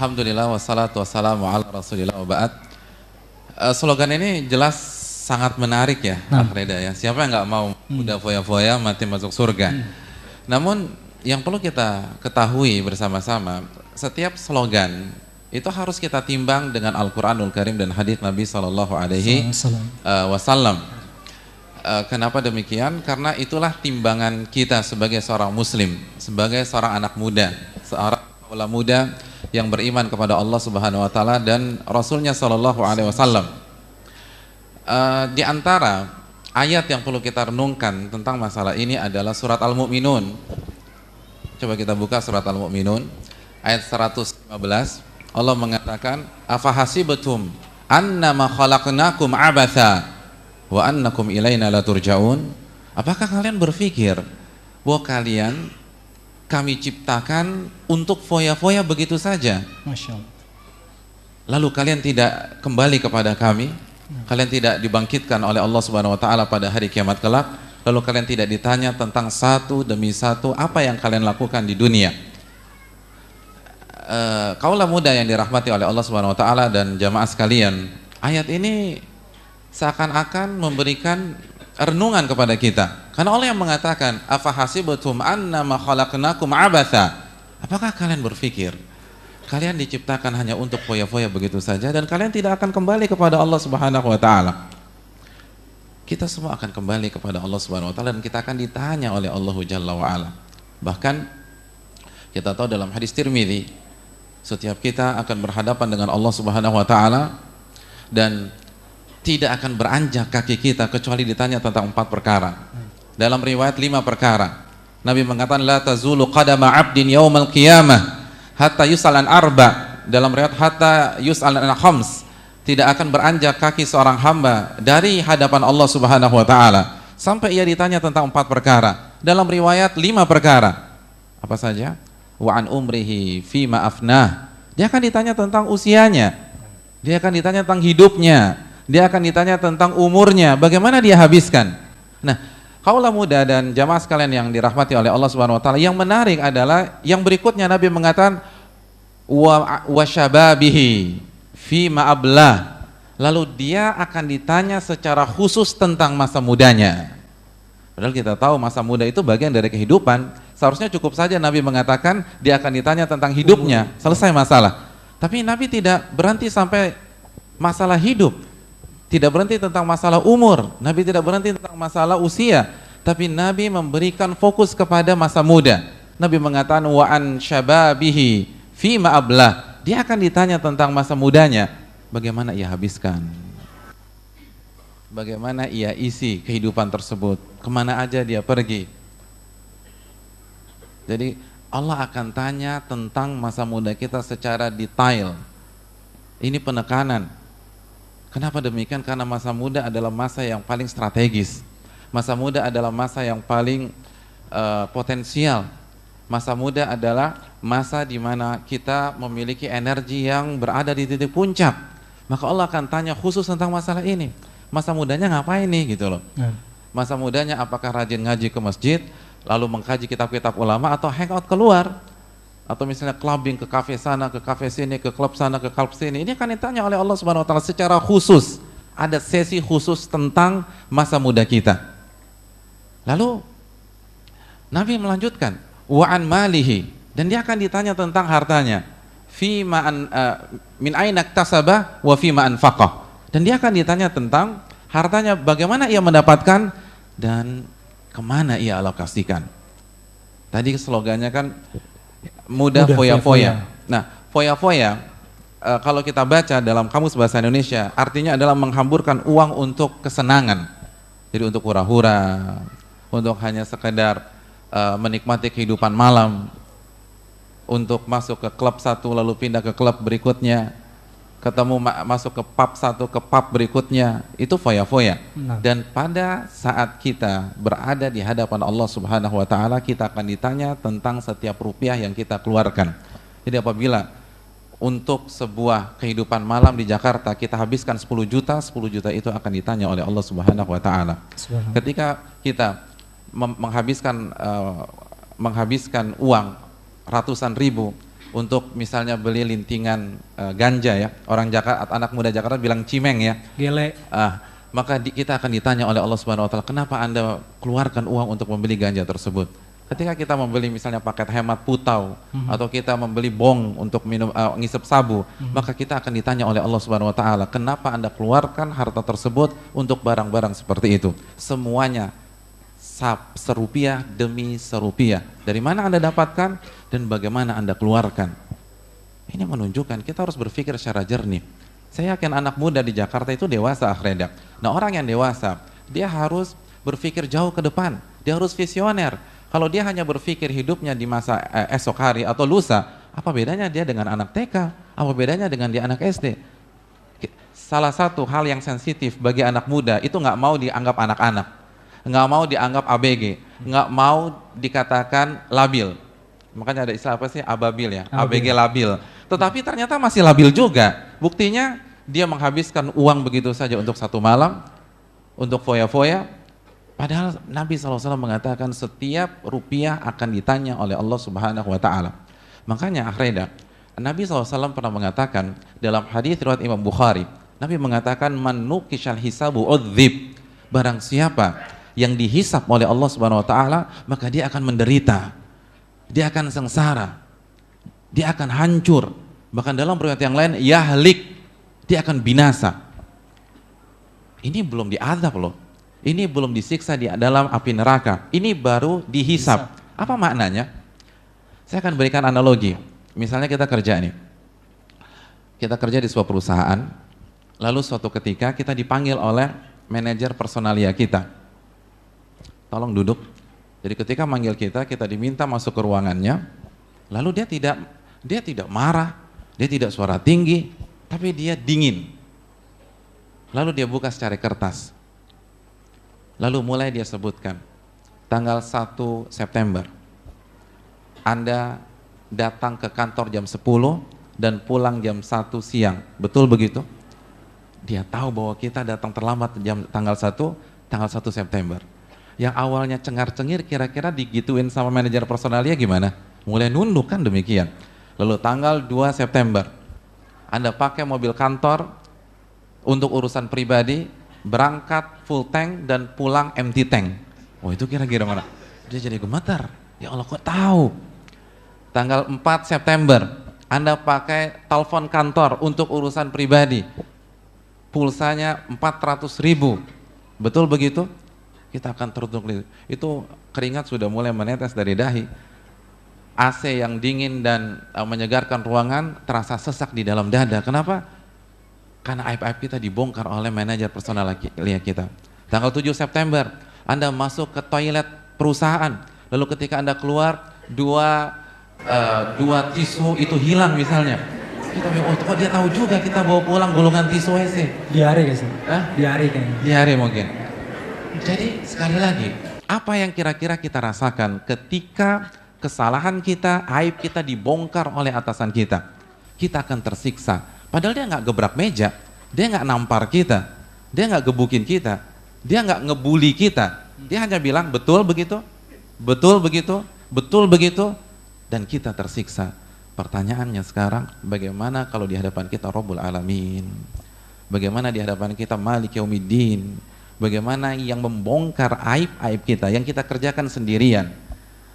Alhamdulillah wassalatu wassalamu ala rasulillah wa ba'd. Slogan ini jelas sangat menarik ya, Akh Reda ya. Siapa yang nggak mau udah foya-foya mati masuk surga. Namun yang perlu kita ketahui bersama-sama, setiap slogan itu harus kita timbang dengan Al-Quranul Karim dan hadis Nabi Sallallahu Alaihi Wasallam. Kenapa demikian? Karena itulah timbangan kita sebagai seorang Muslim, sebagai seorang anak muda, seorang kaula muda yang beriman kepada Allah Subhanahu Wa Taala dan Rasulnya Sallallahu Alaihi Wasallam. Di antara ayat yang perlu kita renungkan tentang masalah ini adalah surat Al-Mu'minun. Coba kita buka surat Al-Mu'minun ayat 115. Allah mengatakan, afahasibatum annama khalaqnakum abatha wa annakum ilaina la turja'un. Apakah kalian berpikir bahwa kami ciptakan untuk foya-foya begitu saja? Masya Allah. Lalu kalian tidak kembali kepada kami? Kalian tidak dibangkitkan oleh Allah Subhanahu Wa Taala pada hari kiamat kelak? Lalu kalian tidak ditanya tentang satu demi satu apa yang kalian lakukan di dunia? Kaulah muda yang dirahmati oleh Allah Subhanahu Wa Taala dan jamaah sekalian, ayat ini seakan-akan memberikan renungan kepada kita. Karena Allah yang mengatakan, afahasibatum annama khalaqnakum abatha. Apakah kalian berpikir kalian diciptakan hanya untuk foya-foya begitu saja dan kalian tidak akan kembali kepada Allah Subhanahu Wa Taala? Kita semua akan kembali kepada Allah Subhanahu Wa Taala dan kita akan ditanya oleh Allah Jalla wa Ala. Bahkan kita tahu dalam hadis Tirmidzi, setiap kita akan berhadapan dengan Allah Subhanahu Wa Taala dan tidak akan beranjak kaki kita kecuali ditanya tentang 4 perkara. Dalam riwayat 5 perkara. Nabi mengatakan, la tazulu qadama 'abdin yaumal qiyamah hatta yus'alan arba. Dalam riwayat hatta yus'alan khams. Tidak akan beranjak kaki seorang hamba dari hadapan Allah Subhanahu Wa Taala sampai ia ditanya tentang 4 perkara. Dalam riwayat 5 perkara. Apa saja? Wa an umrihi fima afnah. Dia akan ditanya tentang usianya. Dia akan ditanya tentang hidupnya. Dia akan ditanya tentang umurnya, bagaimana dia habiskan. Nah, kaulah muda dan jamaah sekalian yang dirahmati oleh Allah Subhanahu Wa Taala, yang menarik adalah yang berikutnya Nabi mengatakan wa syababihi fi ma'ablah. Lalu dia akan ditanya secara khusus tentang masa mudanya. Padahal kita tahu masa muda itu bagian dari kehidupan. Seharusnya cukup saja Nabi mengatakan dia akan ditanya tentang hidupnya, selesai masalah. Tapi Nabi tidak berhenti sampai masalah hidup. Tidak berhenti tentang masalah umur, Nabi tidak berhenti tentang masalah usia, tapi Nabi memberikan fokus kepada masa muda. Nabi mengatakan wa an syababihi fi ma'ablah. Dia akan ditanya tentang masa mudanya, bagaimana ia habiskan, bagaimana ia isi kehidupan tersebut, kemana aja dia pergi. Jadi Allah akan tanya tentang masa muda kita secara detail. Ini penekanan. Kenapa demikian? Karena masa muda adalah masa yang paling strategis. Masa muda adalah masa yang paling potensial. Masa muda adalah masa di mana kita memiliki energi yang berada di titik puncak. Maka Allah akan tanya khusus tentang masalah ini. Masa mudanya ngapain nih gitu loh. Masa mudanya apakah rajin ngaji ke masjid, lalu mengkaji kitab-kitab ulama, atau hangout keluar, atau misalnya clubbing ke kafe sana, ke kafe sini, ke klub sana, ke klub sini. Ini akan ditanya oleh Allah Subhanahu Wa Taala secara khusus. Ada sesi khusus tentang masa muda kita. Lalu Nabi melanjutkan wa an malihi, dan dia akan ditanya tentang hartanya. Fi ma'an min aina iktasaba wa fi ma anfaqah. Dan dia akan ditanya tentang hartanya, bagaimana ia mendapatkan dan kemana ia alokasikan. Tadi slogannya kan mudah foya-foya. Nah, foya-foya kalau kita baca dalam Kamus Bahasa Indonesia, artinya adalah menghamburkan uang untuk kesenangan. Jadi untuk hura-hura, untuk hanya sekedar menikmati kehidupan malam, untuk masuk ke klub satu lalu pindah ke klub berikutnya, ketemu masuk ke pub satu ke pub berikutnya, itu foya-foya. Dan pada saat kita berada di hadapan Allah Subhanahu Wa Taala, kita akan ditanya tentang setiap rupiah yang kita keluarkan. Jadi apabila untuk sebuah kehidupan malam di Jakarta kita habiskan 10 juta, 10 juta itu akan ditanya oleh Allah Subhanahu Wa Taala. Ketika kita menghabiskan uang ratusan ribu, untuk misalnya beli lintingan ganja ya. Orang Jakarta, anak muda Jakarta bilang cimeng ya. Gele. Maka kita akan ditanya oleh Allah Subhanahu wa taala, kenapa Anda keluarkan uang untuk membeli ganja tersebut? Ketika kita membeli misalnya paket hemat putau atau kita membeli bong untuk minum ngisep sabu, maka kita akan ditanya oleh Allah Subhanahu wa taala, kenapa Anda keluarkan harta tersebut untuk barang-barang seperti itu? Semuanya serupiah demi serupiah. Dari mana Anda dapatkan dan bagaimana Anda keluarkan? Ini menunjukkan kita harus berpikir secara jernih. Saya yakin anak muda di Jakarta itu dewasa akhirnya. Nah, orang yang dewasa, dia harus berpikir jauh ke depan. Dia harus visioner. Kalau dia hanya berpikir hidupnya di masa esok hari atau lusa, apa bedanya dia dengan anak TK? Apa bedanya dengan dia anak SD? Salah satu hal yang sensitif bagi anak muda itu nggak mau dianggap anak-anak, nggak mau dianggap ABG, nggak mau dikatakan labil. Makanya ada istilah apa sih? Ababil ya, ABG labil. Tetapi ternyata masih labil juga. Buktinya dia menghabiskan uang begitu saja untuk satu malam, untuk foya-foya. Padahal Nabi SAW mengatakan setiap rupiah akan ditanya oleh Allah Subhanahu wa taala. Makanya akhirnya Nabi SAW pernah mengatakan dalam hadis riwayat Imam Bukhari, Nabi mengatakan man nuqishal hisabu udzib. Barang siapa yang dihisab oleh Allah Subhanahu wa taala, maka dia akan menderita. Dia akan sengsara. Dia akan hancur. Bahkan dalam riwayat yang lain yahlik. Dia akan binasa. Ini belum diazab loh. Ini belum disiksa di dalam api neraka. Ini baru dihisab. Apa maknanya? Saya akan berikan analogi. Misalnya kita kerja nih. Kita kerja di sebuah perusahaan. Lalu suatu ketika kita dipanggil oleh manajer personalia kita. Tolong duduk. Jadi ketika manggil kita diminta masuk ke ruangannya. Lalu dia tidak marah, dia tidak suara tinggi, tapi dia dingin. Lalu dia buka secari kertas. Lalu mulai dia sebutkan, tanggal 1 September, Anda datang ke kantor jam 10 dan pulang jam 1 siang. Betul begitu? Dia tahu bahwa kita datang terlambat tanggal 1 September. Yang awalnya cengar-cengir kira-kira digituin sama manajer personalia gimana? Mulai nunduk kan demikian. Lalu tanggal 2 September, Anda pakai mobil kantor untuk urusan pribadi, berangkat full tank dan pulang empty tank. Oh itu kira-kira mana? Dia jadi gemetar. Ya Allah kok tahu? Tanggal 4 September, Anda pakai telepon kantor untuk urusan pribadi. Pulsanya 400.000. Betul begitu? Kita akan tertutup. Itu keringat sudah mulai menetes dari dahi. AC yang dingin dan menyegarkan ruangan terasa sesak di dalam dada. Kenapa? Karena aib-aib kita dibongkar oleh manajer personalia kita. Tanggal 7 September, Anda masuk ke toilet perusahaan. Lalu ketika Anda keluar, dua tisu itu hilang misalnya. Kita bilang, oh kok dia tahu juga kita bawa pulang gulungan tisu WC. Diare guys. Diare kayaknya. Diare mungkin. Jadi sekali lagi, apa yang kira-kira kita rasakan ketika kesalahan kita, aib kita dibongkar oleh atasan kita? Kita akan tersiksa. Padahal dia nggak gebrak meja, dia nggak nampar kita, dia nggak gebukin kita, dia nggak ngebully kita. Dia hanya bilang betul begitu, betul begitu, betul begitu, dan kita tersiksa. Pertanyaannya sekarang, bagaimana kalau di hadapan kita Rabbul Alamin? Bagaimana di hadapan kita Malik Yaumiddin? Bagaimana yang membongkar aib-aib kita, yang kita kerjakan sendirian,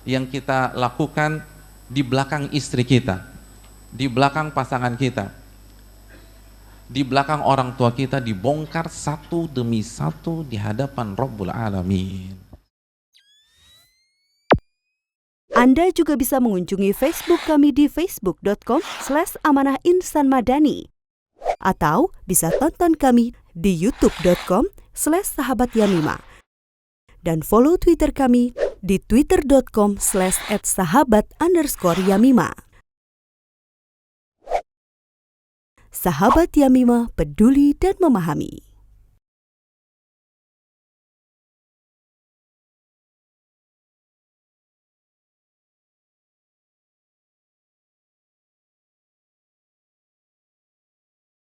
yang kita lakukan di belakang istri kita, di belakang pasangan kita, di belakang orang tua kita, dibongkar satu demi satu di hadapan Rabbul Alamin. Anda juga bisa mengunjungi Facebook kami di facebook.com/amanahinsanmadani atau bisa tonton kami di youtube.com/sahabatyamima dan follow Twitter kami di twitter.com/@sahabat_yamima. Sahabat Yamima, peduli dan memahami.